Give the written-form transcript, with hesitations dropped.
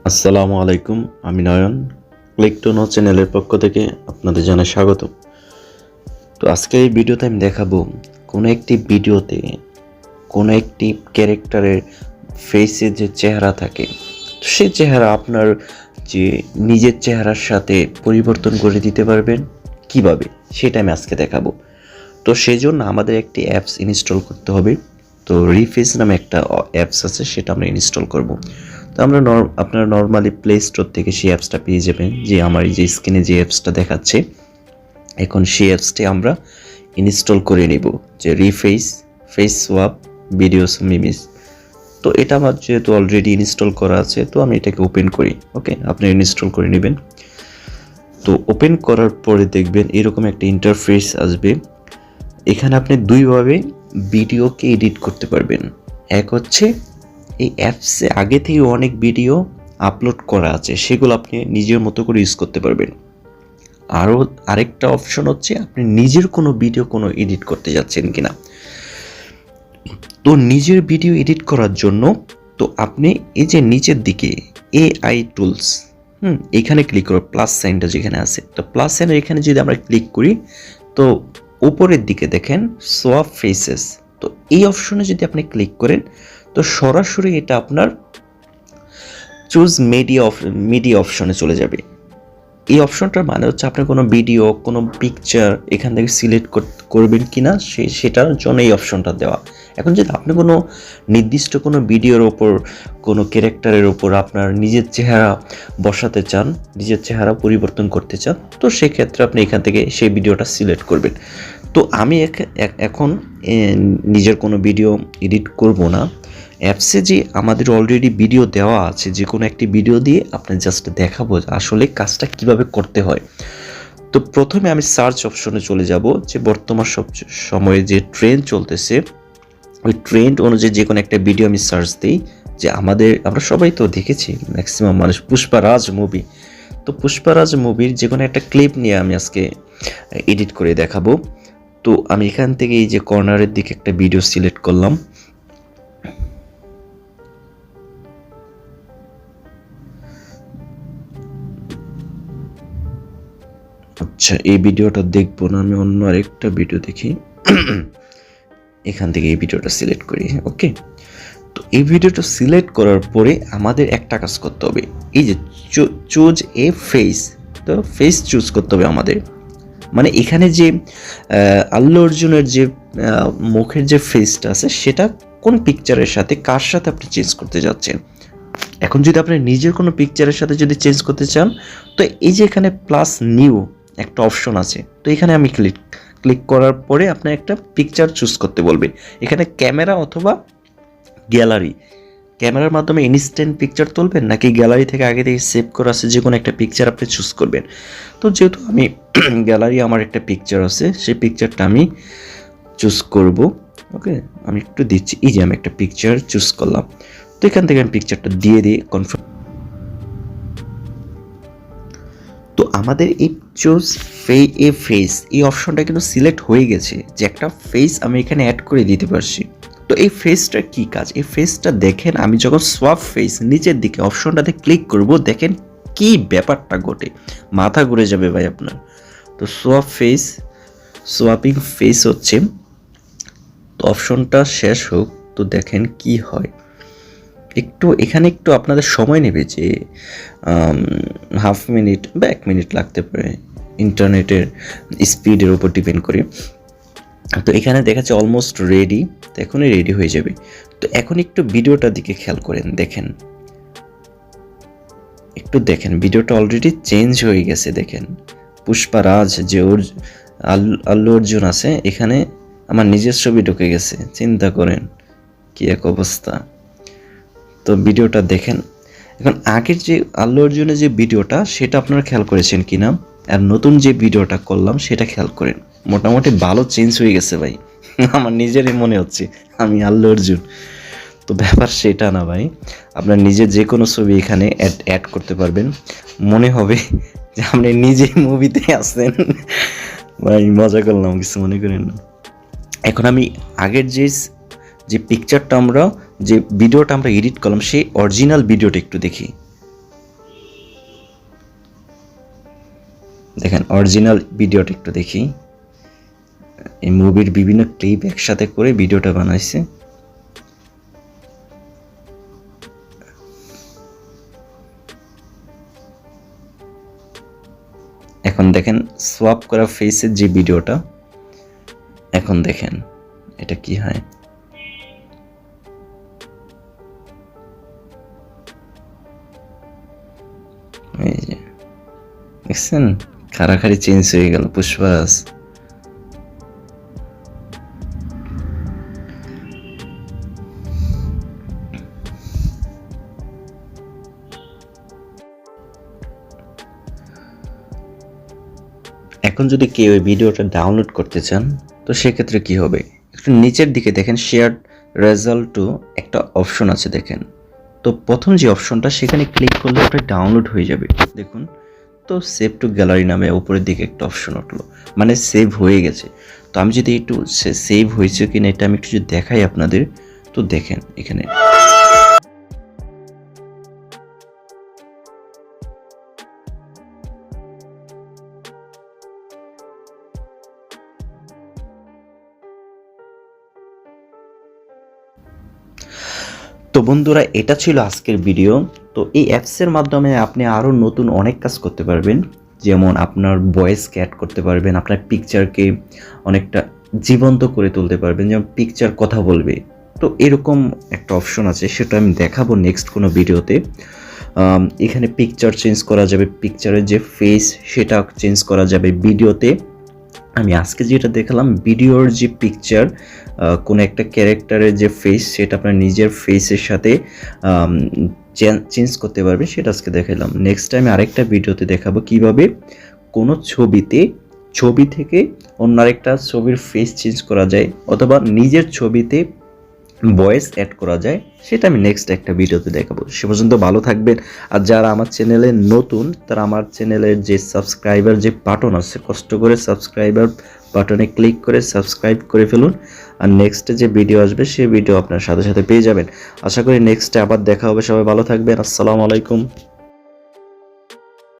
আসসালামু আলাইকুম, আমি নয়ন। ক্লিক টু নো চ্যানেলের পক্ষ থেকে আপনাদের জানাই স্বাগত। তো আজকে এই ভিডিওতে আমি দেখাবো কোনো একটি ভিডিওতে কোনো একটি ক্যারেক্টারের ফেসে যে চেহারা থাকে, তো সেই চেহারা আপনার যে নিজের চেহারার সাথে পরিবর্তন করে দিতে পারবেন কিভাবে, সেটা আমি আজকে দেখাবো। তো সেই জন্য আমাদের একটি অ্যাপস ইনস্টল করতে হবে। তো রিফেস নামে একটা অ্যাপস আছে, সেটা আমরা ইনস্টল করব। তো আমরা আপনারা নর্মালি প্লে স্টোর থেকে সেই অ্যাপসটা পেয়ে যাবেন। যে আমার এই যে স্ক্রিনে যে অ্যাপসটা দেখাচ্ছে, এখন সেই অ্যাপসটি আমরা ইনস্টল করে নিব, যে ফেস সোয়াপ ভিডিওস মিমিস। তো এটা আমার যেহেতু অলরেডি ইনস্টল করা আছে, তো আমি এটাকে ওপেন করি। ওকে, আপনি ইনস্টল করে নেবেন। তো ওপেন করার পরে দেখবেন এরকম একটা ইন্টারফেস আসবে। এখানে আপনি দুইভাবে ভিডিওকে এডিট করতে পারবেন। এক হচ্ছে এই অ্যাপসে আগে থেকে অনেক ভিডিও আপলোড করা আছে, সেগুলো আপনি নিজের মতো করে ইউজ করতে পারবেন। আরেকটা অপশন হচ্ছে আপনি নিজের কোনো ভিডিও কোনো এডিট করতে যাচ্ছেন কিনা। তো নিজের ভিডিও এডিট করার জন্য তো আপনি এই যে নিচের দিকে এআই টুলস, এখানে ক্লিক করো, প্লাস সাইনটা যেখানে আছে। তো প্লাস সাইনের এখানে যদি আমরা ক্লিক করি, তো উপরের দিকে দেখেন সোয়াপ ফেসেস। তো এই অপশনে যদি আপনি ক্লিক করেন, তো সরাসরি এটা আপনার চুজ মিডিয়া অপশনে চলে যাবে। এই অপশনটার মানে হচ্ছে আপনি কোনো ভিডিও, কোনো পিকচার এখান থেকে সিলেক্ট করবেন কিনা সেটার জন্য এই অপশনটা দেওয়া। এখন যদি আপনি কোনো নির্দিষ্ট কোনো ভিডিওর ওপর, কোনো ক্যারেক্টারের ওপর আপনার নিজের চেহারা বসাতে চান, নিজের চেহারা পরিবর্তন করতে চান, তো সেক্ষেত্রে আপনি এখান থেকে সেই ভিডিওটা সিলেক্ট করবেন। তো আমি এখন নিজের কোনো ভিডিও এডিট করব না। অ্যাপসে যে আমাদের অলরেডি ভিডিও দেওয়া আছে, যে কোনো একটি ভিডিও দিয়ে আপনি জাস্ট দেখাবো আসলে কাজটা কিভাবে করতে হয়। তো প্রথমে আমি সার্চ অপশনে চলে যাব, যে বর্তমান সময়ে যে ট্রেন্ড চলতেছে, ওই ট্রেন্ড অনুযায়ী যে কোনো একটা ভিডিও আমি সার্চ দিই। যে আমরা সবাই তো দেখেছি, ম্যাক্সিমাম মানুষ, পুষ্পারাজ মুভি। তো পুষ্পারাজ মুভির যে কোনো একটা ক্লিপ নিয়ে আমি আজকে এডিট করে দেখাবো। তো আমি এখান থেকে এই যে কর্নারের দিকে একটা ভিডিও সিলেক্ট করলাম। আচ্ছা, এই ভিডিওটা দেখবো না, আমি অন্য আরেকটা ভিডিও দেখি। এখান থেকে এই ভিডিওটা সিলেক্ট করি। ওকে, তো এই ভিডিওটা সিলেক্ট করার পরে আমাদের একটা কাজ করতে হবে, এই যে চুজ এ ফেস। তো ফেস চুজ করতে হবে আমাদের, মানে এখানে যে আল্লু অর্জুনের যে মুখের যে ফেসটা আছে, সেটা কোন পিকচারের সাথে, কার সাথে আপনি চেঞ্জ করতে যাচ্ছেন। এখন যদি আপনি নিজের কোনো পিকচারের সাথে যদি চেঞ্জ করতে চান, তো এই যে এখানে প্লাস নিউ একটা অপশন আছে, তো এখানে আমি ক্লিক করার পরে আপনার একটা পিকচার চুজ করতে বলবে। এখানে ক্যামেরা অথবা গ্যালারি, ক্যামেরার মাধ্যমে ইনস্ট্যান্ট পিকচার তুলবেন, নাকি গ্যালারি থেকে আগে থেকে সেভ করা আছে যে কোনো একটা পিকচার আপনি চুজ করবেন। তো যেহেতু আমি গ্যালারি আমার একটা পিকচার আছে, সেই পিকচারটা আমি চুজ করব। ওকে, আমি একটু দিচ্ছি, এই যে আমি একটা পিকচার চুজ করলাম। তো এখান থেকে আমি পিকচারটা দিয়ে কনফার্ম। তো আমাদের এই চুজ ফেস এই অপশনটা কিন্তু সিলেক্ট হয়ে গেছে, যে একটা ফেস আমি এখানে অ্যাড করে দিতে পারছি। তো এই ফেসটার কি কাজ, এই ফেসটা দেখেন, আমি যখন সোয়াপ ফেস নিচের দিকে অপশনটাতে ক্লিক করব, দেখেন কি ব্যাপারটা ঘটে, মাথা ঘুরে যাবে ভাই আপনার। তো সোয়াপিং ফেস হচ্ছে, তো অপশনটা শেষ হোক, তো দেখেন কি হয়। এখানে একটু আপনাদের সময় নেবে, যে হাফ মিনিট বা 1 মিনিট লাগতে পারে, ইন্টারনেটের স্পিডের উপর ডিপেন্ড করে। তো এখানে দেখাচ্ছে অলমোস্ট রেডি, তো এখনই রেডি হয়ে যাবে। তো এখন একটু ভিডিওটার দিকে খেয়াল করেন, দেখেন ভিডিওটা অলরেডি চেঞ্জ হয়ে গেছে। দেখেন পুষ্পারাজ যে আল্লু অর্জুন আছে, এখানে আমার নিজের ছবি ঢুকে গেছে। চিন্তা করেন কি এক অবস্থা। তো ভিডিওটা দেখেন, এখন আগের যে আল্লু অর্জুনের যে ভিডিওটা, সেটা আপনারা খেয়াল করেছেন কিনা, আর নতুন যে ভিডিওটা করলাম সেটা খেয়াল করেন, মোটামুটি ভালো চেঞ্জ হয়ে গেছে ভাই। আমার নিজেরই মনে হচ্ছে আমি আল্লু অর্জুন। তো ব্যাপার সেটা না ভাই, আপনার নিজের যে কোনো ছবি এখানে অ্যাড করতে পারবেন, মনে হবে যে আপনি নিজে মুভিতে আসছেন। ভাই মজা করলাম, কিছু মনে করেন না। এখন আমি আগের যে পিকচারটা যে ভিডিওটা আমরা এডিট করলাম, সেই অরিজিনাল ভিডিওটা একটু দেখি। দেখেন অরিজিনাল ভিডিওটা একটু দেখি। এই মুভির বিভিন্ন ক্লিপ একসাথে করে ভিডিওটা বানাইছে। এখন দেখেন সোয়াপ করা ফেসের যে ভিডিওটা, এখন দেখেন এটা কি হয়। এই যে দেখছেন খাড়াখাড়ি চেঞ্জ হয়ে গেল পুষ্পরাজ। এখন যদি কেউ এই ভিডিওটা ডাউনলোড করতে চান তো সেক্ষেত্রে কি হবে, একটু নিচের দিকে দেখেন শেয়ার রেজাল্ট টু একটা অপশন আছে দেখেন। তো প্রথম যে অপশনটা সেখানে ক্লিক করলে ওটা ডাউনলোড হয়ে যাবে দেখুন। তো সেভ টু গ্যালারি নামে উপরের দিকে একটা অপশন উঠলো, মানে সেভ হয়ে গেছে। তো আমি যদি একটু সেভ হয়েছে কিনা এটা আমি একটু যদি দেখাই আপনাদের, তো দেখেন এখানে তো বন্ধুরা এটা ছিল আজকের ভিডিও। তো এই অ্যাপসের মাধ্যমে আপনি আরও নতুন অনেক কাজ করতে পারবেন, যেমন আপনার ভয়েসকে অ্যাড করতে পারবেন, আপনার পিকচারকে অনেকটা জীবন্ত করে তুলতে পারবেন, যেমন পিকচার কথা বলবে। তো এরকম একটা অপশন আছে, সেটা আমি দেখাবো নেক্সট কোনো ভিডিওতে। এখানে পিকচার চেঞ্জ করা যাবে, পিকচারের যে ফেস সেটা চেঞ্জ করা যাবে ভিডিওতে। আমি আজকে যেটা দেখালাম ভিডিওর যে পিকচার, কোনো একটা ক্যারেক্টারের যে ফেস সেটা আপনার নিজের ফেসের সাথে চেঞ্জ করতে পারবেন, সেটা আজকে দেখালাম। নেক্সট টাইম আরেকটা ভিডিওতে দেখাবো কিভাবে কোনো ছবি থেকে অন্য আরেকটা ছবির ফেস চেঞ্জ করা যায়, অথবা নিজের ছবিতে ভয়েস অ্যাড করা যায়, সেটা আমি নেক্সট একটা ভিডিওতে দেখাবো। সে পর্যন্ত ভালো থাকবেন। আর যারা আমার চ্যানেলে নতুন তারা আমার চ্যানেলের যে সাবস্ক্রাইবার যে বাটন আছে, কষ্ট করে সাবস্ক্রাইবার বাটনে ক্লিক করে সাবস্ক্রাইব করে ফেলুন। আর নেক্সটে যে ভিডিও আসবে সেই ভিডিও আপনার সাথে সাথে পেয়ে যাবেন। আশা করি নেক্সটে আবার দেখা হবে। সবাই ভালো থাকবেন। আসসালামু আলাইকুম।